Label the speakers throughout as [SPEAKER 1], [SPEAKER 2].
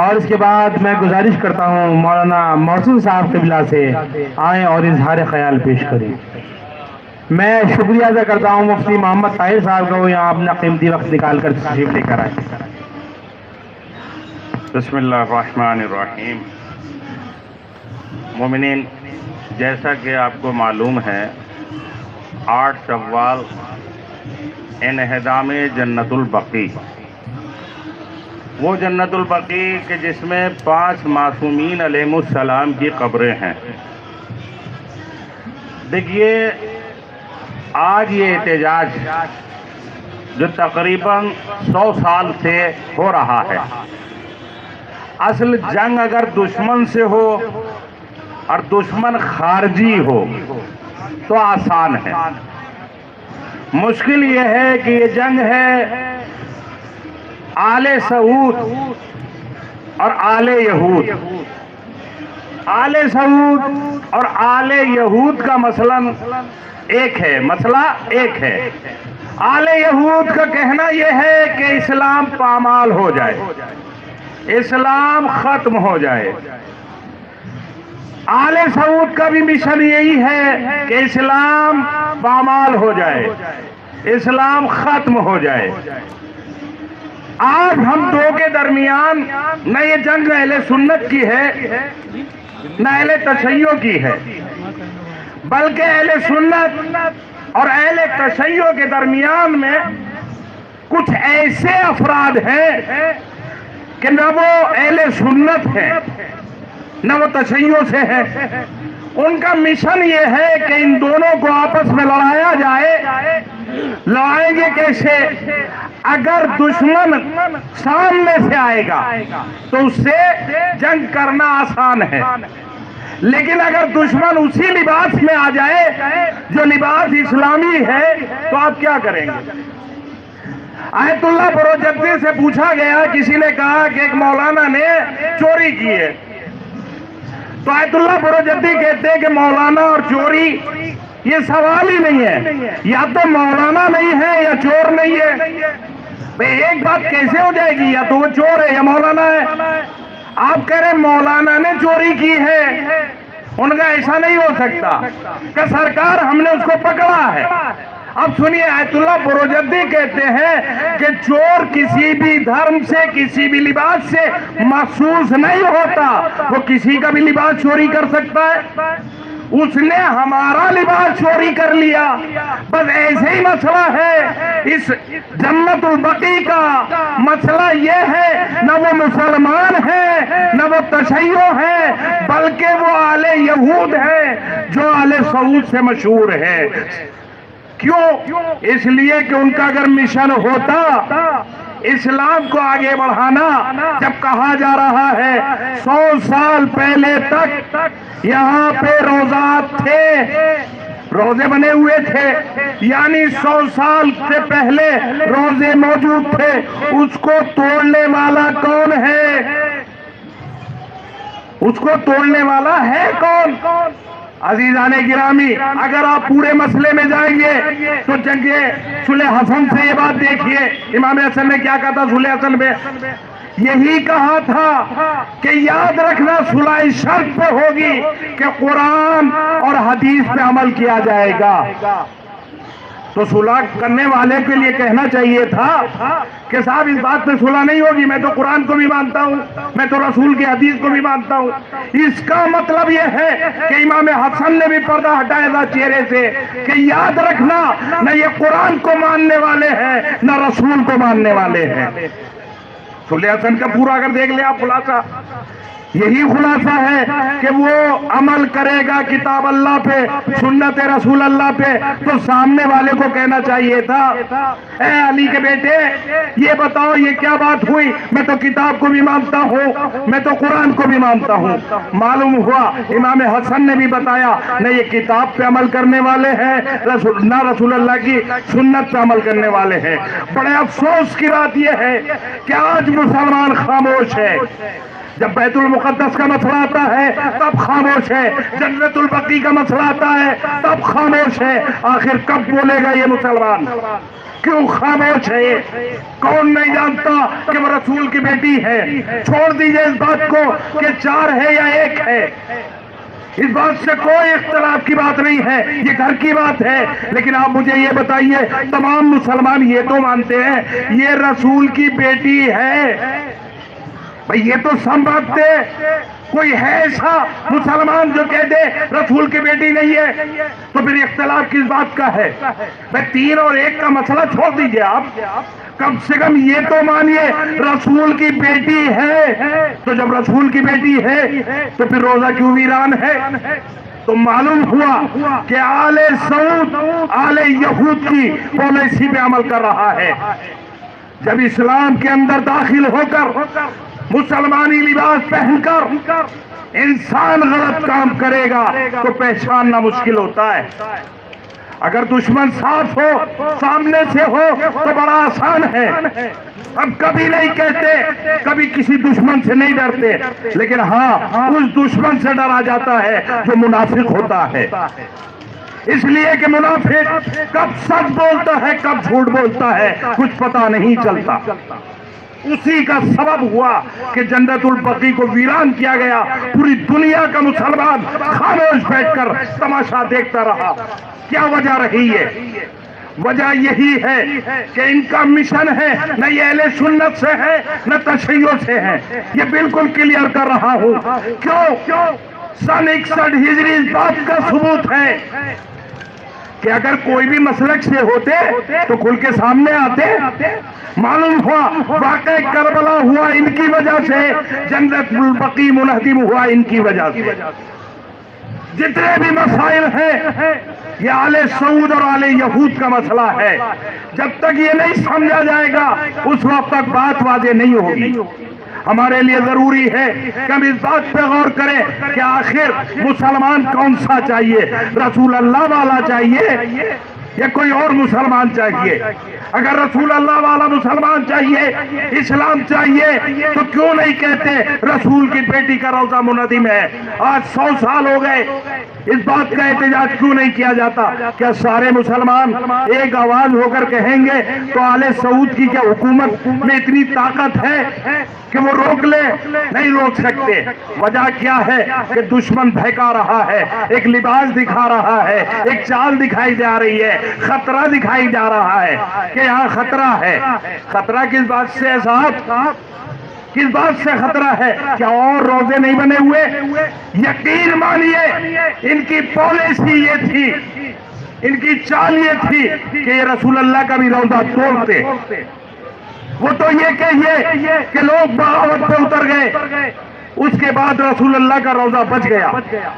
[SPEAKER 1] اور اس کے بعد میں گزارش کرتا ہوں مولانا محسن صاحب قبلہ سے آئیں اور اظہار خیال پیش کریں۔ میں شکریہ ادا کرتا ہوں مفتی محمد طاہر صاحب کو یہاں اپنا قیمتی وقت نکال کر تشریف لے کر آئے۔
[SPEAKER 2] بسم اللہ الرحمن الرحیم۔ مومنین، جیسا کہ آپ کو معلوم ہے 8 شوال انہدام جنت البقیع، وہ جنت البقیع کہ جس میں 5 معصومین علیہم السلام کی قبریں ہیں۔ دیکھیے، آج یہ احتجاج جو تقریباً 100 سال سے ہو رہا ہے، اصل جنگ اگر دشمن سے ہو اور دشمن خارجی ہو تو آسان ہے، مشکل یہ ہے کہ یہ جنگ ہے آل سعود اور آل یہود۔ آل سعود اور آل یہود کا مسئلہ ایک ہے۔ آل یہود کا کہنا یہ ہے کہ اسلام پامال ہو جائے، اسلام ختم ہو جائے۔ آل سعود کا بھی مشن یہی ہے کہ اسلام پامال ہو جائے، اسلام ختم ہو جائے۔ آج ہم دو کے درمیان نہ یہ جنگ اہل سنت کی ہے نہ اہل تشیع کی ہے، بلکہ اہل سنت اور اہل تشیع کے درمیان میں کچھ ایسے افراد ہیں کہ نہ وہ اہل سنت ہیں نہ وہ تشیع سے ہے۔ ان کا مشن یہ ہے کہ ان دونوں کو آپس میں لڑایا جائے۔ لڑائیں گے کیسے؟ اگر دشمن سامنے سے آئے گا تو اس سے جنگ کرنا آسان ہے، لیکن اگر دشمن اسی لباس میں آ جائے جو لباس اسلامی ہے تو آپ کیا کریں گے؟ آیت اللہ بروجردی سے پوچھا گیا، کسی نے کہا کہ ایک مولانا نے چوری کی ہے، تو آیت اللہ بروجردی کہتے ہیں کہ مولانا اور چوری یہ سوال ہی نہیں ہے، یا تو مولانا نہیں ہے یا چور نہیں ہے۔ بھئی ایک بات کیسے ہو جائے گی؟ یا تو وہ چور ہے یا مولانا ہے۔ آپ کہہ رہے مولانا نے چوری کی ہے، ان کا ایسا نہیں ہو سکتا کہ سرکار ہم نے اس کو پکڑا ہے۔ اب سنیے، آیت اللہ بروجردی کہتے ہیں کہ چور کسی بھی دھرم سے کسی بھی لباس سے مخصوص نہیں ہوتا، وہ کسی کا بھی لباس چوری کر سکتا ہے۔ اس نے ہمارا لباس چوری کر لیا، بس ایسے ہی مسئلہ ہے۔ اس جنت البقیع کا مسئلہ یہ ہے، نہ وہ مسلمان ہے نہ وہ تشیع ہے، بلکہ وہ آل یہود ہے جو آل سعود سے مشہور ہے۔ کیوں؟ اس لیے کہ ان کا اگر مشن ہوتا اسلام کو آگے بڑھانا، جب کہا جا رہا ہے 100 سال پہلے تک یہاں پہ روزات تھے، روزے بنے ہوئے تھے، یعنی 100 سال سے پہلے روزے موجود تھے، اس کو توڑنے والا کون ہے؟ اس کو توڑنے والا ہے کون؟ عزیزان گرامی، اگر آپ پورے مسئلے میں جائیں گے تو جنگ صلح حسن سے یہ بات دیکھیے، امام حسن نے کیا کہا تھا صلح حسن میں؟ یہی کہا تھا کہ یاد رکھنا صلح شرط پہ ہوگی کہ قرآن اور حدیث پہ عمل کیا جائے گا۔ تو صلح کرنے والے کے لیے کہنا چاہیے تھا کہ صاحب اس بات پہ صلح نہیں ہوگی، میں تو قرآن کو بھی مانتا ہوں، میں تو رسول کی حدیث کو بھی مانتا ہوں۔ اس کا مطلب یہ ہے کہ امام حسن نے بھی پردہ ہٹایا تھا چہرے سے کہ یاد رکھنا، نہ یہ قرآن کو ماننے والے ہیں نہ رسول کو ماننے والے ہیں۔ صلح حسن کا پورا اگر دیکھ لیں آپ خلاصہ، یہی خلاصہ ہے کہ وہ عمل کرے گا کتاب اللہ پہ، سنت رسول اللہ پہ، تو سامنے والے کو کہنا چاہیے تھا، اے علی کے بیٹے یہ بتاؤ یہ کیا بات ہوئی؟ میں تو کتاب کو بھی مانتا ہوں، میں تو قرآن کو بھی مانتا ہوں۔ معلوم ہوا امام حسن نے بھی بتایا، نہ یہ کتاب پہ عمل کرنے والے ہیں نہ رسول اللہ کی سنت پہ عمل کرنے والے ہیں۔ بڑے افسوس کی بات یہ ہے کہ آج مسلمان خاموش ہے۔ جب بیت المقدس کا مسئلہ آتا ہے تب خاموش ہے، جنت البقیع کا مسئلہ آتا ہے تب خاموش ہے۔ آخر کب بولے گا یہ مسلمان؟ کیوں خاموش ہے؟ کون نہیں جانتا کہ وہ رسول کی بیٹی ہے؟ چھوڑ دیجئے اس بات کو کہ 4 ہے یا 1 ہے، اس بات سے کوئی اختلاف کی بات نہیں ہے، یہ گھر کی بات ہے۔ لیکن آپ مجھے یہ بتائیے، تمام مسلمان یہ تو مانتے ہیں یہ رسول کی بیٹی ہے، بھئی یہ تو سمجھتے، کوئی ہے ایسا مسلمان جو کہہ دے رسول کی بیٹی نہیں ہے؟ تو پھر اختلاف کس بات کا ہے؟ بھئی 3 اور 1 کا مسئلہ چھوڑ دیجئے، آپ کم سے کم یہ تو مانیے رسول کی بیٹی ہے۔ تو جب رسول کی بیٹی ہے تو پھر روزہ کیوں ویران ہے؟ تو معلوم ہوا کہ آل سعود آل یہود کی پالیسی پہ عمل کر رہا ہے۔ جب اسلام کے اندر داخل ہو کر مسلمانی لباس پہن کر انسان غلط کام کرے گا تو پہچاننا مشکل ہوتا ہے۔ اگر دشمن صاف ہو، سامنے سے ہو تو بڑا آسان ہے، اب کبھی نہیں کہتے، کبھی کسی دشمن سے نہیں ڈرتے، لیکن ہاں اس دشمن سے ڈرا جاتا ہے جو منافق ہوتا ہے، اس لیے کہ منافق کب سچ بولتا ہے کب جھوٹ بولتا ہے کچھ پتہ نہیں چلتا۔ اسی کا سبب ہوا کہ جنت البقیع کو ویران کیا گیا، پوری دنیا کا مسلمان خاموش بیٹھ کر تماشا دیکھتا رہا۔ کیا وجہ رہی ہے؟ وجہ یہی ہے کہ ان کا مشن ہے، نہ یہ اہل سنت سے ہے نہ تشیع سے ہے، یہ بالکل کلیئر کر رہا ہوں۔ کیوں؟ سن 61 ہجری اس بات کا ثبوت ہے کہ اگر کوئی بھی مسلک سے ہوتے تو کھل کے سامنے آتے۔ معلوم ہوا واقع کربلا ہوا ان کی وجہ سے، جنت البقیع منہدم ہوا ان کی وجہ سے۔ جتنے بھی مسائل ہیں یہ آل سعود اور آل یہود کا مسئلہ ہے، جب تک یہ نہیں سمجھا جائے گا اس وقت تک بات واضح نہیں ہوگی۔ ہمارے لیے ضروری ہے کہ ہم اس بات پہ غور کریں کہ آخر مسلمان کون سا چاہیے، رسول اللہ والا چاہیے یا کوئی اور مسلمان چاہیے؟ اگر رسول اللہ والا مسلمان چاہیے، اسلام چاہیے، تو کیوں نہیں کہتے رسول کی بیٹی کا روزہ منہدم ہے؟ آج 100 سال ہو گئے، اس بات کا احتجاج کیوں نہیں کیا جاتا؟ کیا سارے مسلمان ایک آواز ہو کر کہیں گے تو آل سعود کی کیا حکومت میں اتنی طاقت ہے کہ وہ روک لے؟ نہیں روک سکتے۔ وجہ کیا ہے کہ دشمن بہکا رہا ہے، ایک لباس دکھا رہا ہے، ایک چال دکھائی جا رہی ہے، خطرہ دکھائی جا رہا ہے کہ یہاں خطرہ ہے۔ خطرہ کس بات سے ہے صاحب؟ کس بات سے خطرہ ہے؟ کیا اور روزے نہیں بنے ہوئے؟ یقین مانیے ان کی پالیسی یہ تھی، ان کی چال یہ تھی کہ یہ رسول اللہ کا بھی روزہ توڑتے۔ وہ تو یہ کہیے کہ لوگ بغاوت پہ اتر گئے، اس کے بعد رسول اللہ کا روزہ بچ گیا،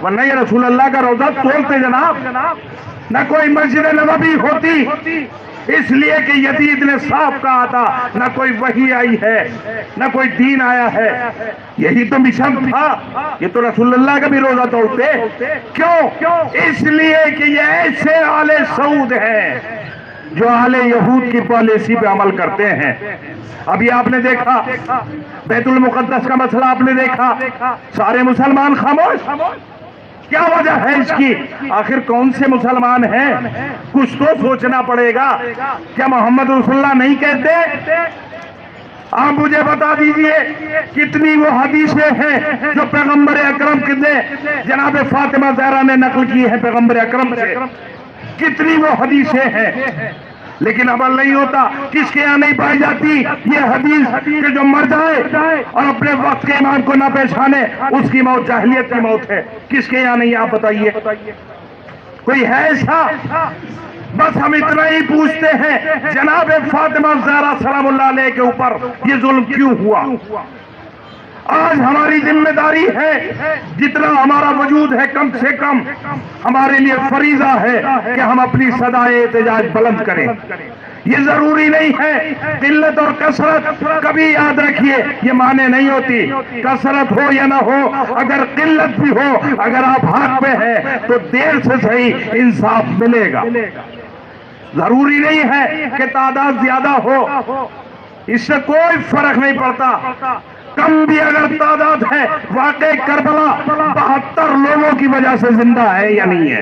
[SPEAKER 2] ورنہ یہ رسول اللہ کا روزہ توڑتے جناب۔ نہ کوئی مسجد نبوی ہوتی، اس لیے کہ یزید نے صاف کہا تھا نہ کوئی وحی آئی ہے نہ کوئی دین آیا ہے، یہی تو مشن تھا، یہ تو رسول اللہ کا بھی روزہ توڑتے۔ کیوں؟ اس لیے کہ یہ ایسے آل سعود ہیں جو آل یہود کی پالیسی پہ عمل کرتے ہیں۔ ابھی آپ نے دیکھا بیت المقدس کا مسئلہ، آپ نے دیکھا سارے مسلمان خاموش۔ کیا وجہ ہے اس کی؟ آخر کون سے مسلمان ہیں؟ کچھ تو سوچنا پڑے گا۔ کیا محمد رسول اللہ نہیں کہتے؟ آپ مجھے بتا دیجئے کتنی وہ حدیثیں ہیں جو پیغمبر اکرم نے جناب فاطمہ زہرا نے نقل کی ہے پیغمبر اکرم سے، کتنی وہ حدیثیں ہیں، لیکن عمل نہیں ہوتا۔ کس کے یہاں نہیں پائی جاتی یہ حدیث کہ جو مر جائے اور اپنے وقت کے ایمان کو نہ پہچانے اس کی موت جاہلیت کی موت ہے؟ کس کے یہاں نہیں؟ آپ بتائیے، کوئی ہے ایسا؟ بس ہم اتنا ہی پوچھتے ہیں جناب فاطمہ زہرا سلام اللہ علیہ کے اوپر یہ ظلم کیوں ہوا؟ آج ہماری ذمہ داری ہے، جتنا ہمارا وجود ہے کم سے کم ہمارے لیے فریضہ ہے کہ ہم اپنی صدائے احتجاج بلند کریں۔ یہ ضروری نہیں ہے قلت اور کثرت، کبھی یاد رکھیے یہ معنی نہیں ہوتی، کثرت ہو یا نہ ہو، اگر قلت بھی ہو، اگر آپ حق پہ ہیں تو دیر سے صحیح انصاف ملے گا۔ ضروری نہیں ہے کہ تعداد زیادہ ہو، اس سے کوئی فرق نہیں پڑتا۔ کم بھی اگر تعداد ہے، واقع کربلا 72 لوگوں کی وجہ سے زندہ ہے یا نہیں ہے؟